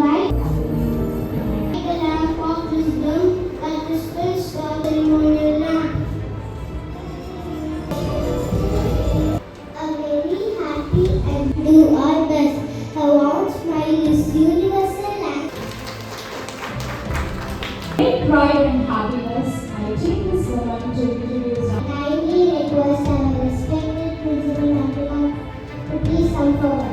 light the lamp of wisdom and the space of ceremonial lamp. A very happy and do our best. A warm smile is universal and great pride and happiness. I take this moment to introduce our kindly request our respected principal Nathika to please come forward.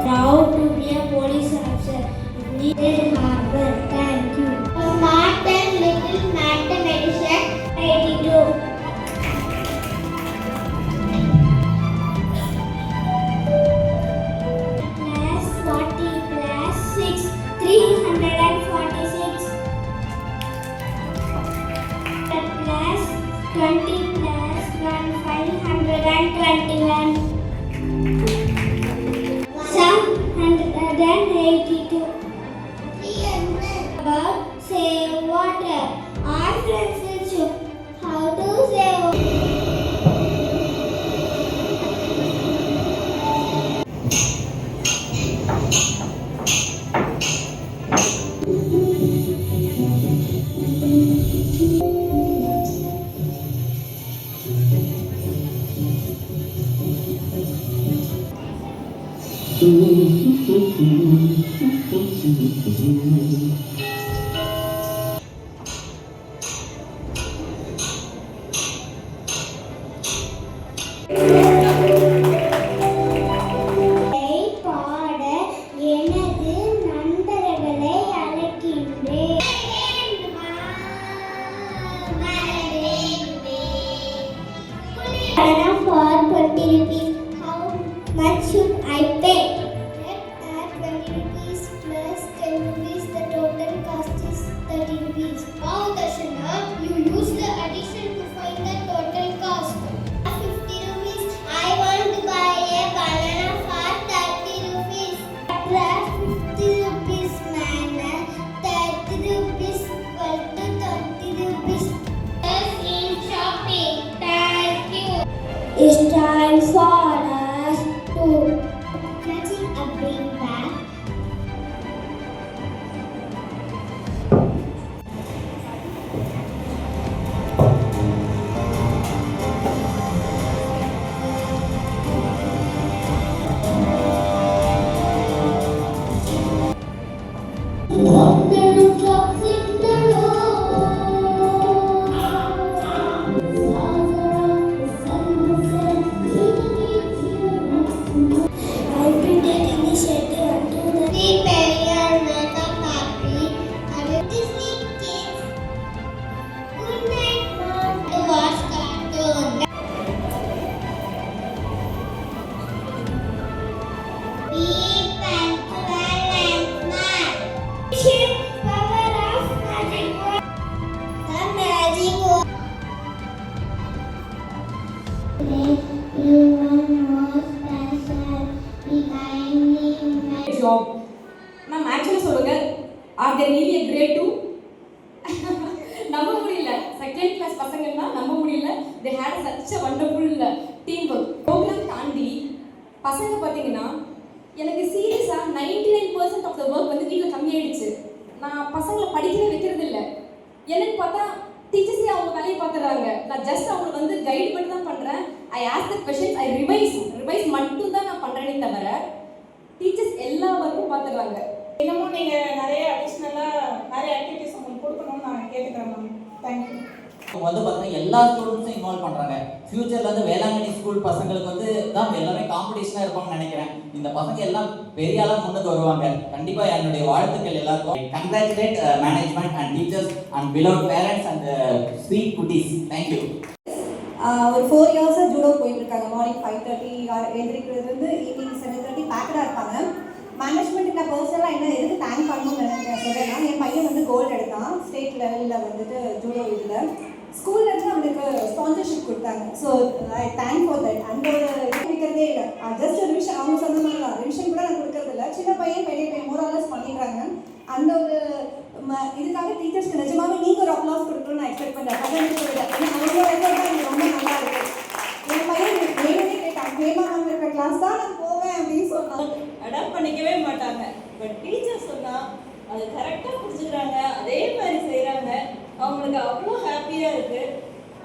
Proud to be a police officer. Needed hard work. Thank you. Smart and little mathematician. 82. Plus 40 plus 6 346. Plus 20 plus 1 521. Some 182. About save water. Our friends will show how to save water. For 20 rupees, how much should I pay? Add 20 rupees plus 10 rupees, the total cost is 30 rupees. Wow, Darshana, you use the addition to find the total cost. 50 rupees, I want to buy a banana for 30 rupees. Plus 50 rupees, man, 30 rupees equal to 30 rupees. Just in shopping, thank you. It's time for us to catching a big bag. Job. Ma'am, actually சொல்லுங்க, are they really a grade 2? நம்ப முடியல. Second class பசங்கன்னா நம்ப முடியல. They had such a wonderful teamwork. Programme தாண்டி பசங்க பாத்தீங்கன்னா எனக்கு சீரியஸா 99% ஆஃப் தி வர்க் வந்து வீட்ல கம்மியாயிடுச்சு. நான் பசங்களை படிக்கவே வைக்கிறது இல்ல. எனக்கு பார்த்தா டீச்சர்ஸே அவங்க வேலையை பார்த்துறாங்க. நான் ஜஸ்ட் அவங்களுக்கு வந்து கைட் பண்ணி தான் பண்றேன். I ask the questions, I revise மட்டும் தான் நான் பண்றேனே தவிர டீச்சர்ஸ் எல்லா வர்க்கும் பார்த்துறாங்க. இன்னமும் நீங்க நிறைய அடிஷனலா நிறைய ஆக்டிவிட்டீஸ் உங்களுக்கு கொடுக்கணும்னு நான் கேட்டுக்கிறேன் மேம். தேங்க்யூ. வந்து பார்த்தீங்கன்னா எல்லா ஸ்டூடெண்ட்ஸும் இன்வால்வ் பண்ணுறாங்க. ஃபியூச்சரில் வந்து வேளாங்கண்ணி ஸ்கூல் பசங்களுக்கு வந்து தான் எல்லாமே காம்படிஷனாக இருப்பாங்கன்னு நினைக்கிறேன். இந்த பசங்க எல்லாம் பெரிய ஆளாக முன்னுக்கு வருவாங்க. கண்டிப்பாக என்னுடைய வாழ்த்துக்கள் எல்லாருக்கும். Congratulate management and teachers and beloved parents and sweet குட்டீஸ். தேங்க்யூ. ஒரு 4 இயர்ஸாக ஜூடோ போயிட்டுருக்காங்க. மார்னிங் 5:30 எழுந்திரிக்கிறதுலேருந்து ஈவினிங் 7:30 பேக்கடாக இருப்பாங்க. மேனேஜ்மெண்ட்டுக்கு நான் பர்சனலாக என்ன எதுக்கு தேங்க் பண்ணணும்னு சொல்கிறேன்னா, என் பையன் வந்து கோல்டு எடுத்தான் ஸ்டேட் லெவலில் வந்துட்டு ஜூடோ இதில். ஸ்கூல்லேருந்து அவனுக்கு ஸ்பான்சர்ஷிப் கொடுத்தாங்க. So I thank for that. அந்த ஒரு இருக்கிறதே இல்லை. ஜஸ்ட் ஒரு விஷயம் அவங்க சொன்ன மாதிரி தான், ரிவிஷன் கூட நான் கொடுக்கறதில்ல. சின்ன பையன் பெரிய பையன் மோரலஸ் பண்ணிடுறாங்க. அந்த ஒரு இதுக்காக டீச்சர்ஸ்க்கு நிஜமாவே நீங்கள் ஒரு அப்ளாஸ் கொடுக்கணும்னு நான் எக்ஸ்பெக்ட் பண்ணுறேன். அவங்களோட எஃபர்ட் தான் எனக்கு ரொம்ப நல்லா இருக்குது. என் பையன் வேணுமே கேட்டான், வேமா மேம் இருக்கிற கிளாஸ் தான் நான் போவேன் அப்படின்னு சொன்னாங்க. அடாப்ட் பண்ணிக்கவே மாட்டாங்க. பட் டீச்சர் சொன்னால் அது கரெக்டாக புரிஞ்சுக்கிறாங்க, அதே மாதிரி செய்கிறாங்க. அவங்களுக்கு அவ்வளோ ஹாப்பியாக இருக்குது.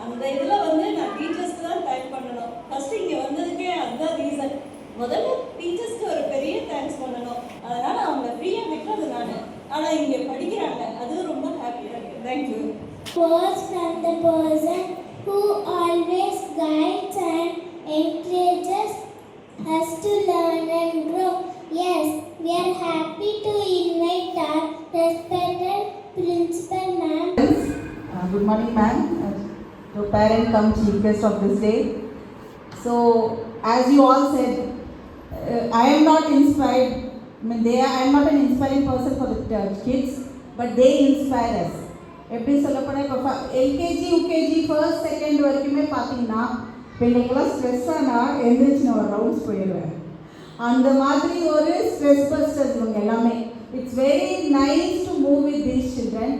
அந்த இதில் வந்து நான் டீச்சர்ஸ்க்கு தான் தேங்க் பண்ணணும். ஃபஸ்ட்டு இங்கே வந்ததுக்கே அதுதான் ரீசன். முதல்ல டீச்சர்ஸ்க்கு ஒரு பெரிய தேங்க்ஸ் பண்ணணும். அதனால் அவங்க ஃப்ரீயாக விட்டுறது நான். ஆனால் இங்கே படிக்கிறாங்க, அது ரொம்ப ஹாப்பியாக இருக்குது. Thank you. Words from the person who always guides and encourages us to learn and grow. Yes, we are happy to invite our respected principal ma'am. Good morning, ma'am. The parent come chief guest of this day. So, as you all said, I am not inspired. I am not an inspiring person for the kids, but they inspire us. எப்படி சொல்லப்போனால் இப்போ LKG UKG first second வரைக்குமே பார்த்தீங்கன்னா பிள்ளைங்களாம் stress ஆனால் எழுந்திரிச்சு நான் ஒரு ரவுண்ட்ஸ் போயிடுவேன். அந்த மாதிரி ஒரு ஸ்ட்ரெஸ் பஸ்டர்ஸ் இவங்க எல்லாமே. It's very nice to move with these children.